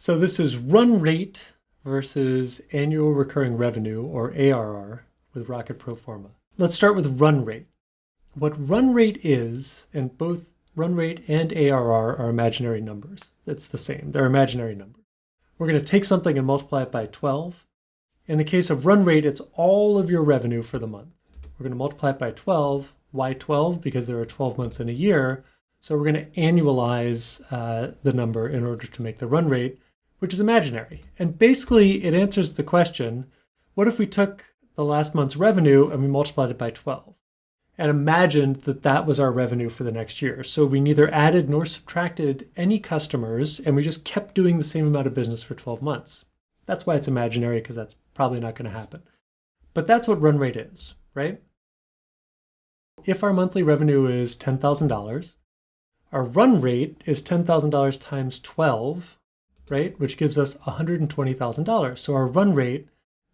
So this is run rate versus annual recurring revenue, or ARR, with Rocket Proforma. Let's start with run rate. What run rate is, and both run rate and ARR are imaginary numbers. It's the same. They're imaginary numbers. We're going to take something and multiply it by 12. In the case of run rate, it's all of your revenue for the month. We're going to multiply it by 12. Why 12? Because there are 12 months in a year. So we're going to annualize the number in order to make the run rate, which is imaginary. And basically, it answers the question, what if we took the last month's revenue and we multiplied it by 12? And imagined that that was our revenue for the next year. So we neither added nor subtracted any customers, and we just kept doing the same amount of business for 12 months. That's why it's imaginary, because that's probably not going to happen. But that's what run rate is, right? If our monthly revenue is $10,000, our run rate is $10,000 times 12, right? Which gives us $120,000. So our run rate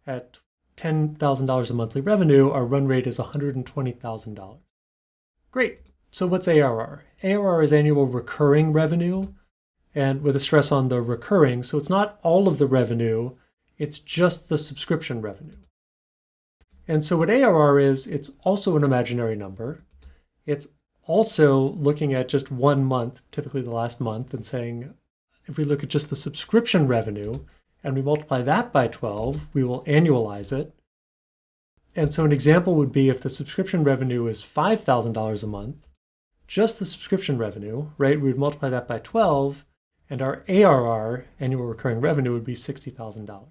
at $10,000 a monthly revenue, our run rate is $120,000. Great. So what's ARR? ARR is annual recurring revenue, and with a stress on the recurring. So it's not all of the revenue, it's just the subscription revenue. And so what ARR is, it's also an imaginary number. It's also looking at just 1 month, typically the last month, and saying, if we look at just the subscription revenue and we multiply that by 12, we will annualize it. And so an example would be if the subscription revenue is $5,000 a month, just the subscription revenue, right? We would multiply that by 12, and our ARR, annual recurring revenue, would be $60,000,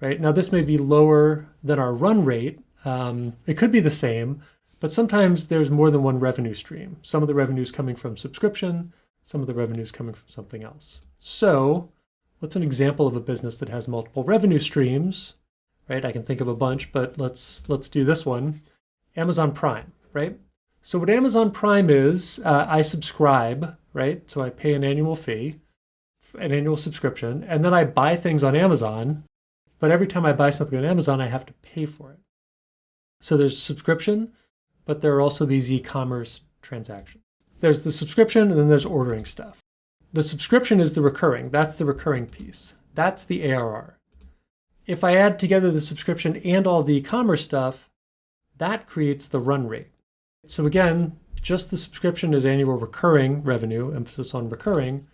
right? Now, this may be lower than our run rate. It could be the same, but sometimes there's more than one revenue stream. Some of the revenue is coming from subscription, some of the revenue is coming from something else. So what's an example of a business that has multiple revenue streams, right? I can think of a bunch, but let's do this one. Amazon Prime, right? So what Amazon Prime is, I subscribe, right? So I pay an annual fee, an annual subscription, and then I buy things on Amazon. But every time I buy something on Amazon, I have to pay for it. So there's subscription, but there are also these e-commerce transactions. There's the subscription, and then there's ordering stuff. The subscription is the recurring. That's the recurring piece. That's the ARR. If I add together the subscription and all the e-commerce stuff, that creates the run rate. So again, just the subscription is annual recurring revenue, emphasis on recurring.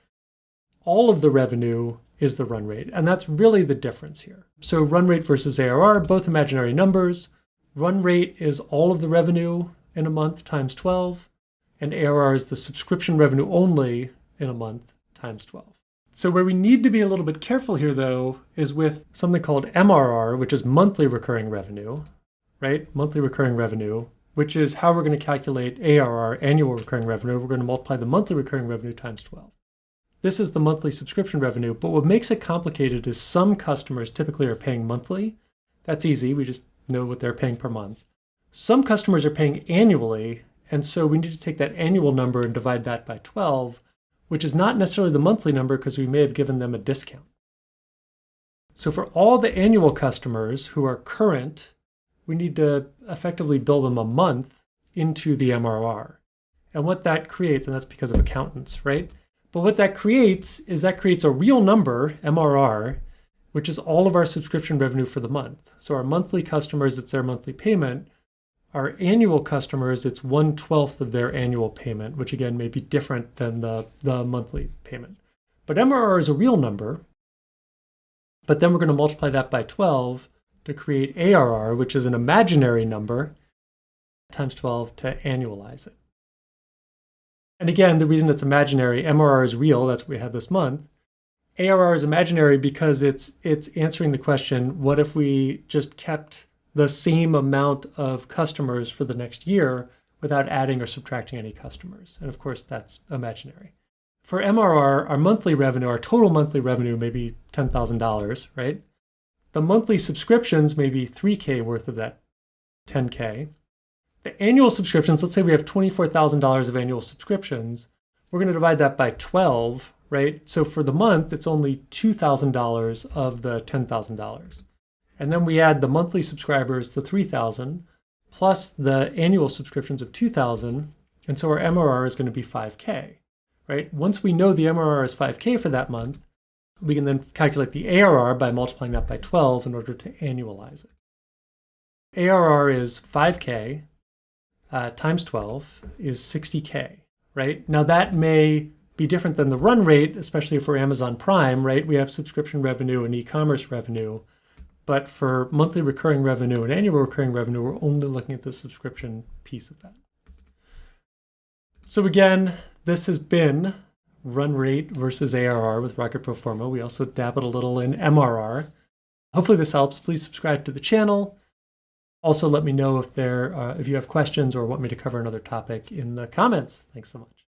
All of the revenue is the run rate. And that's really the difference here. So run rate versus ARR, both imaginary numbers. Run rate is all of the revenue in a month times 12, and ARR is the subscription revenue only in a month times 12. So where we need to be a little bit careful here, though, is with something called MRR, which is monthly recurring revenue, right? Monthly recurring revenue, which is how we're going to calculate ARR, annual recurring revenue. We're going to multiply the monthly recurring revenue times 12. This is the monthly subscription revenue, but what makes it complicated is some customers typically are paying monthly. That's easy. We just know what they're paying per month. Some customers are paying annually, and so we need to take that annual number and divide that by 12, which is not necessarily the monthly number because we may have given them a discount. So for all the annual customers who are current, we need to effectively bill them a month into the MRR. And what that creates, and that's because of accountants, right? But what that creates is that creates a real number, MRR, which is all of our subscription revenue for the month. So our monthly customers, it's their monthly payment. Our annual customers, it's 1/12 of their annual payment, which again may be different than the monthly payment. But MRR is a real number, but then we're going to multiply that by 12 to create ARR, which is an imaginary number, times 12 to annualize it. And again, the reason it's imaginary, MRR is real, that's what we had this month. ARR is imaginary because it's answering the question, what if we just kept the same amount of customers for the next year without adding or subtracting any customers? And of course, that's imaginary. For MRR, our monthly revenue, our total monthly revenue may be $10,000, right? The monthly subscriptions may be $3K worth of that $10K. The annual subscriptions, let's say we have $24,000 of annual subscriptions, we're going to divide that by 12, right? So for the month, it's only $2,000 of the $10,000. And then we add the monthly subscribers, the 3,000, plus the annual subscriptions of 2,000. And so our MRR is going to be 5K, right? Once we know the MRR is 5K for that month, We can then calculate the ARR by multiplying that by 12 in order to annualize it. ARR is 5K times 12 is 60K, right? Now that may be different than the run rate, especially for Amazon Prime, right? We have subscription revenue and e-commerce revenue. But for monthly recurring revenue and annual recurring revenue, we're only looking at the subscription piece of that. So again, this has been run rate versus ARR with Rocket Proforma. We also dabbled a little in MRR. Hopefully this helps. Please subscribe to the channel. Also, let me know if you have questions or want me to cover another topic in the comments. Thanks so much.